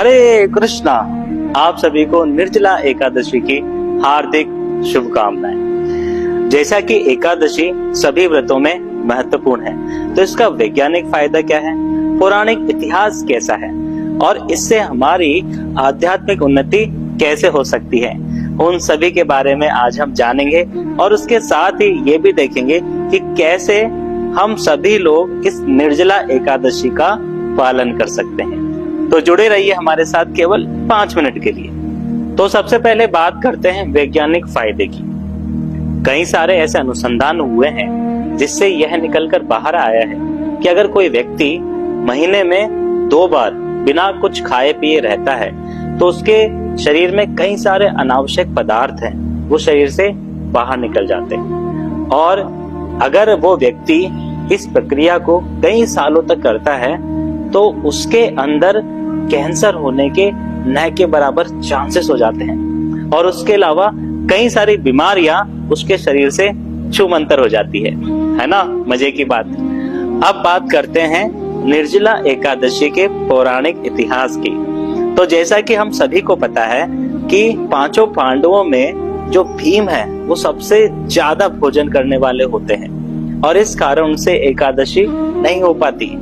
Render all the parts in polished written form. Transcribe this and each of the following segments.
हरे कृष्णा। आप सभी को निर्जला एकादशी की हार्दिक शुभकामनाएं। जैसा कि एकादशी सभी व्रतों में महत्वपूर्ण है, तो इसका वैज्ञानिक फायदा क्या है, पौराणिक इतिहास कैसा है और इससे हमारी आध्यात्मिक उन्नति कैसे हो सकती है, उन सभी के बारे में आज हम जानेंगे। और उसके साथ ही ये भी देखेंगे कि कैसे हम सभी लोग इस निर्जला एकादशी का पालन कर सकते हैं। तो जुड़े रहिए हमारे साथ केवल 5 मिनट के लिए। तो सबसे पहले बात करते हैं वैज्ञानिक फायदे की। कई सारे ऐसे अनुसंधान हुए हैं जिससे यह निकलकर बाहर आया है कि अगर कोई व्यक्ति महीने में 2 बार बिना कुछ खाए पिए रहता है तो उसके शरीर में कई सारे अनावश्यक पदार्थ हैं, वो शरीर से बाहर निकल जाते हैं। और अगर वो व्यक्ति इस प्रक्रिया को कई सालों तक करता है तो उसके अंदर कैंसर होने के न के बराबर चांसेस हो जाते हैं और उसके अलावा कई सारी बीमारियां उसके शरीर से छूमंतर हो जाती है ना। मजे की बात। अब बात करते हैं निर्जला एकादशी के पौराणिक इतिहास की। तो जैसा कि हम सभी को पता है कि 5 पांडवों में जो भीम है वो सबसे ज्यादा भोजन करने वाले होते हैं और इस कारण उनसे एकादशी नहीं हो पाती।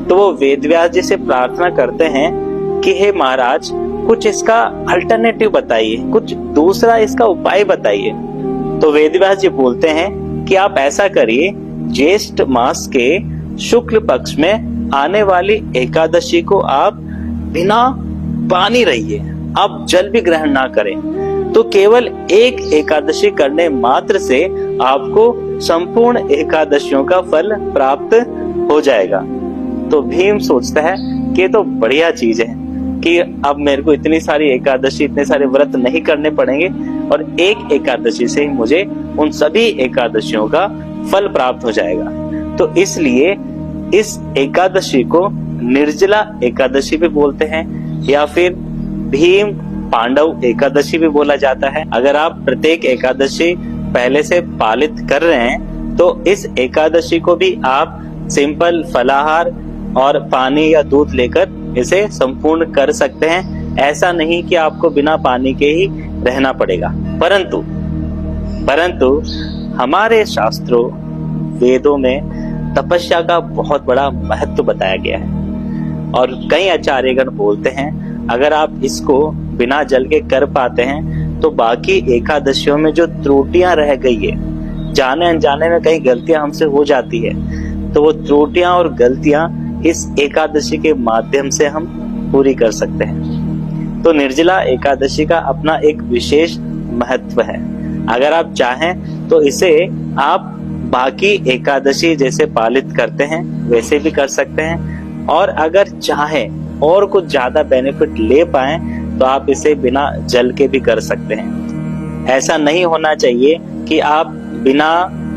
तो वो वेदव्यास जी से प्रार्थना करते हैं कि हे महाराज, कुछ इसका अल्टरनेटिव बताइए, कुछ दूसरा इसका उपाय बताइए। तो वेदव्यास जी बोलते हैं कि आप ऐसा करिए, ज्येष्ठ मास के शुक्ल पक्ष में आने वाली एकादशी को आप बिना पानी रहिए, आप जल भी ग्रहण ना करें। तो केवल एक एकादशी करने मात्र से आपको संपूर्ण एकादशियों का फल प्राप्त हो जाएगा। तो भीम सोचता है कि ये तो बढ़िया चीज है कि अब मेरे को इतनी सारी एकादशी, इतने सारे व्रत नहीं करने पड़ेंगे और एक एकादशी से ही मुझे उन सभी एकादशियों का फल प्राप्त हो जाएगा। तो इसलिए इस एकादशी को निर्जला एकादशी भी बोलते हैं या फिर भीम पांडव एकादशी भी बोला जाता है। अगर आप प्रत्येक एकादशी पहले से पालित कर रहे हैं तो इस एकादशी को भी आप सिंपल फलाहार और पानी या दूध लेकर इसे संपूर्ण कर सकते हैं। ऐसा नहीं कि आपको बिना पानी के ही रहना पड़ेगा, परंतु हमारे शास्त्रों वेदों में तपस्या का बहुत बड़ा महत्व बताया गया है और कई आचार्यगण बोलते हैं अगर आप इसको बिना जल के कर पाते हैं तो बाकी एकादशियों में जो त्रुटियां रह गई है, जाने अनजाने में कई गलतियां हमसे हो जाती है, तो वो त्रुटियां और गलतियां इस एकादशी के माध्यम से हम पूरी कर सकते हैं। तो निर्जला एकादशी का अपना एक विशेष महत्व है। अगर आप चाहें तो इसे आप बाकी एकादशी जैसे पालित करते हैं वैसे भी कर सकते हैं और अगर चाहें और कुछ ज्यादा बेनिफिट ले पाए तो आप इसे बिना जल के भी कर सकते हैं। ऐसा नहीं होना चाहिए कि आप बिना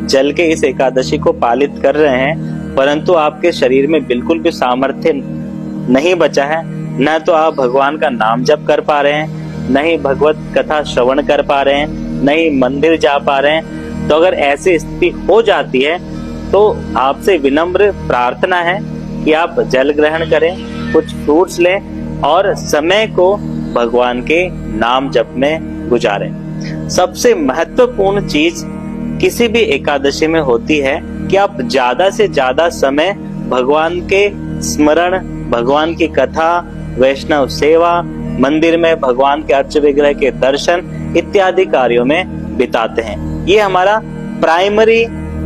जल के इस एकादशी को पालित कर रहे हैं परंतु आपके शरीर में बिल्कुल भी सामर्थ्य नहीं बचा है, न तो आप भगवान का नाम जप कर पा रहे हैं, न ही भगवत कथा श्रवण कर पा रहे हैं, न ही मंदिर जा पा रहे हैं। तो अगर ऐसी स्थिति हो जाती है तो आपसे विनम्र प्रार्थना है कि आप जल ग्रहण करें, कुछ फ्रूट्स लें और समय को भगवान के नाम जप में गुजारें। सबसे महत्वपूर्ण चीज किसी भी एकादशी में होती है कि आप ज्यादा से ज्यादा समय भगवान के स्मरण, भगवान की कथा, वैष्णव सेवा, मंदिर में भगवान के अर्च विग्रह के दर्शन इत्यादि कार्यों में बिताते हैं। ये हमारा प्राइमरी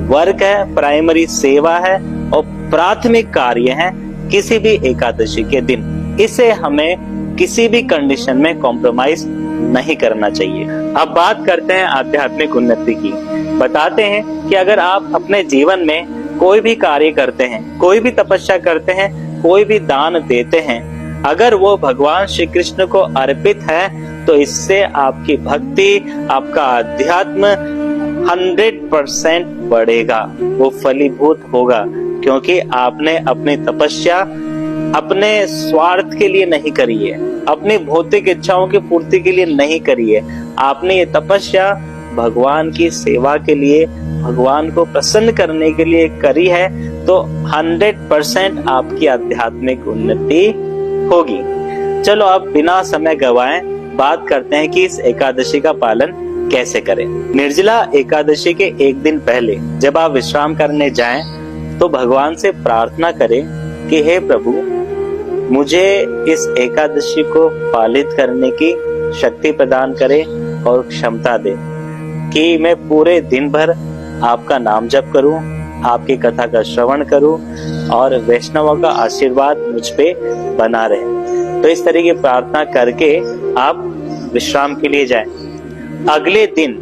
वर्क है, प्राइमरी सेवा है और प्राथमिक कार्य है किसी भी एकादशी के दिन। इसे हमें किसी भी कंडीशन में कॉम्प्रोमाइज नहीं करना चाहिए। अब बात करते हैं आध्यात्मिक उन्नति की। बताते हैं कि अगर आप अपने जीवन में कोई भी कार्य करते हैं, कोई भी तपस्या करते हैं, कोई भी दान देते हैं, अगर वो भगवान श्री कृष्ण को अर्पित है तो इससे आपकी भक्ति, आपका अध्यात्म 100% बढ़ेगा, वो फलीभूत होगा क्योंकि आपने अपनी तपस्या अपने स्वार्थ के लिए नहीं करी है, अपनी भौतिक इच्छाओं की पूर्ति के लिए नहीं करी है। आपने ये तपस्या भगवान की सेवा के लिए, भगवान को प्रसन्न करने के लिए करी है, तो 100% आपकी आध्यात्मिक उन्नति होगी। चलो अब बिना समय गवाएं बात करते हैं कि इस एकादशी का पालन कैसे करें। निर्जला एकादशी के एक दिन पहले जब आप विश्राम करने जाएं तो भगवान से प्रार्थना करें कि हे प्रभु, मुझे इस एकादशी को पालित करने की शक्ति प्रदान करें और क्षमता दे कि मैं पूरे दिन भर आपका नाम जप करूं, आपकी कथा का श्रवण करूं और वैष्णवों का आशीर्वाद मुझ पे बना रहे। तो इस तरह की प्रार्थना करके आप विश्राम के लिए जाएं। अगले दिन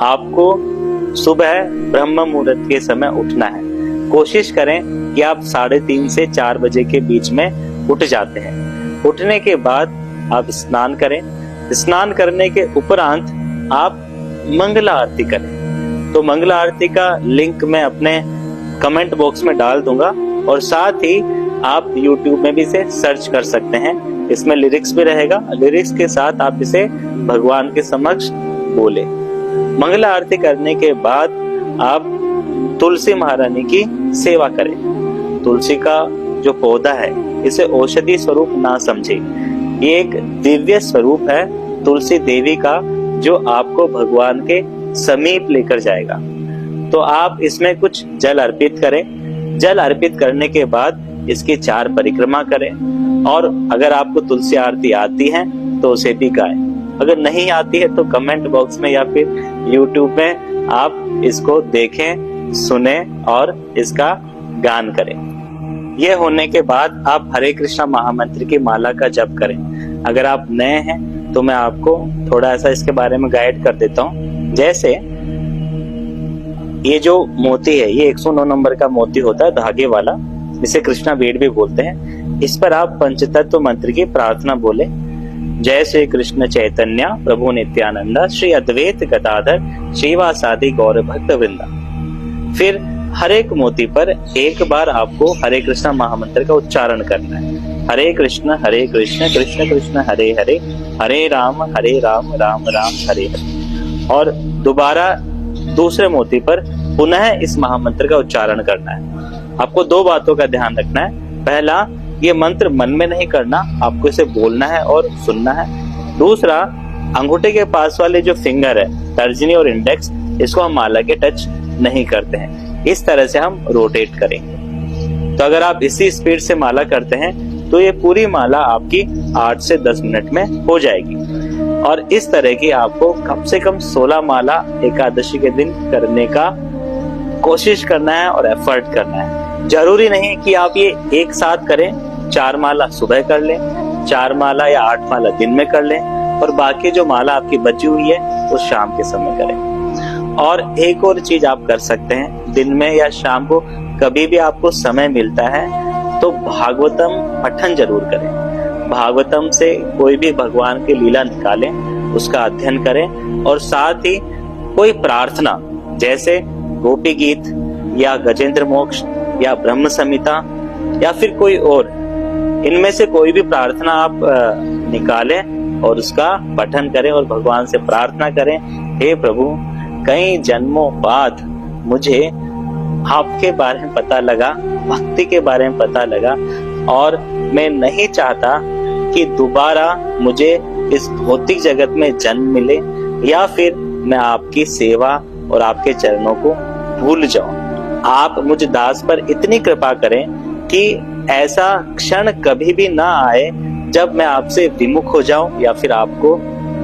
आपको सुबह ब्रह्म मुहूर्त के समय उठना है। कोशिश करें कि आप 3:30 से 4 बजे के बीच में उठ जाते हैं। उठने के बाद आप स्नान करें। स्नान करने के उपरांत आप मंगला आरती करें। तो मंगला आरती का लिंक मैं अपने कमेंट बॉक्स में डाल दूंगा और साथ ही आप YouTube में भी इसे सर्च कर सकते हैं। इसमें लिरिक्स भी रहेगा। लिरिक्स के साथ आप इसे भगवान के समक्ष बोले। मंगला आरती करने के बाद आप तुलसी महारानी की सेवा करें। तुलसी का जो पौधा है इसे औषधि स्वरूप ना समझे। ये एक दिव्य स्वरूप है तुलसी देवी का, जो आपको भगवान के समीप लेकर जाएगा। तो आप इसमें कुछ जल अर्पित करें। जल अर्पित करने के बाद इसकी 4 परिक्रमा करें और अगर आपको तुलसी आरती आती है तो उसे भी गाएं। अगर नहीं आती है तो कमेंट बॉक्स में या फिर YouTube में आप इसको देखें, सुने और इसका गान करें। यह होने के बाद आप हरे कृष्णा महामंत्र की माला का जप करें। अगर आप नए हैं तो मैं आपको थोड़ा ऐसा इसके बारे में गाइड कर देता हूँ। जैसे ये जो मोती है, ये 109 नंबर का मोती होता है, धागे वाला, इसे कृष्णा बेड भी बोलते हैं। इस पर आप पंचतत्व मंत्र की प्रार्थना बोले। जय श्री कृष्ण चैतन्य प्रभु नित्यानंदा श्री अद्वैत गदाधर श्रीवासादि गौर भक्त वृंदा। फिर हर एक मोती पर एक बार आपको हरे कृष्णा महामंत्र का उच्चारण करना है। हरे कृष्ण कृष्ण कृष्ण हरे हरे, हरे राम राम राम हरे हरे। और दोबारा दूसरे मोती पर पुनः इस महामंत्र का उच्चारण करना है। आपको 2 बातों का ध्यान रखना है। पहला, ये मंत्र मन में नहीं करना, आपको इसे बोलना है और सुनना है। दूसरा, अंगूठे के पास वाले जो फिंगर है, तर्जनी और इंडेक्स, इसको हम माला के टच नहीं करते हैं। इस तरह से हम रोटेट करेंगे। तो अगर आप इसी स्पीड से माला करते हैं तो ये पूरी माला आपकी 8 से 10 मिनट में हो जाएगी। और इस तरह की आपको कम से कम 16 माला एकादशी के दिन करने का कोशिश करना है और एफर्ट करना है। जरूरी नहीं कि आप ये एक साथ करें। 4 माला सुबह कर लें, 4 माला या 8 माला दिन में कर लें और बाकी जो माला आपकी बची हुई है वो शाम के समय करें। और एक और चीज आप कर सकते हैं, दिन में या शाम को कभी भी आपको समय मिलता है तो भागवतम पठन जरूर करें। भागवतम से कोई भी भगवान की लीला निकालें, उसका अध्ययन करें और साथ ही कोई प्रार्थना जैसे गोपी गीत या गजेंद्र मोक्ष या ब्रह्म संहिता या फिर कोई और, इनमें से कोई भी प्रार्थना आप निकालें और उसका पठन करें और भगवान से प्रार्थना करें, हे प्रभु, कई जन्मों बाद मुझे आपके बारे में पता लगा, भक्ति के बारे में पता लगा और मैं नहीं चाहता कि दोबारा मुझे इस भौतिक जगत में जन्म मिले या फिर मैं आपकी सेवा और आपके चरणों को भूल जाऊं। आप मुझ दास पर इतनी कृपा करें कि ऐसा क्षण कभी भी ना आए जब मैं आपसे विमुख हो जाऊं या फिर आपको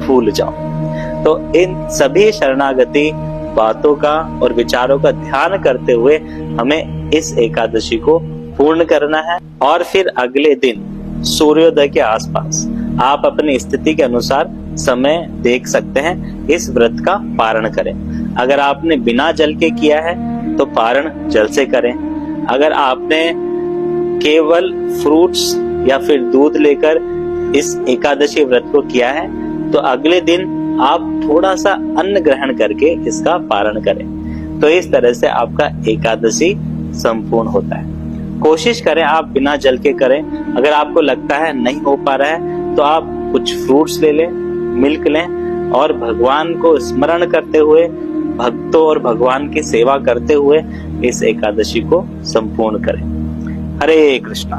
भूल जाऊं। तो इन सभी शरणागति बातों का और विचारों का ध्यान करते हुए हमें इस एकादशी को पूर्ण करना है। और फिर अगले दिन सूर्योदय के आसपास आप अपनी स्थिति के अनुसार समय देख सकते हैं, इस व्रत का पारण करें। अगर आपने बिना जल के किया है तो पारण जल से करें। अगर आपने केवल फ्रूट्स या फिर दूध लेकर इस एकादशी व्रत को किया है तो अगले दिन आप थोड़ा सा अन्न ग्रहण करके इसका पारण करें। तो इस तरह से आपका एकादशी संपूर्ण होता है। कोशिश करें आप बिना जल के करें। अगर आपको लगता है नहीं हो पा रहा है तो आप कुछ फ्रूट्स ले लें, मिल्क लें और भगवान को स्मरण करते हुए, भक्तों और भगवान की सेवा करते हुए इस एकादशी को संपूर्ण करें। हरे कृष्णा।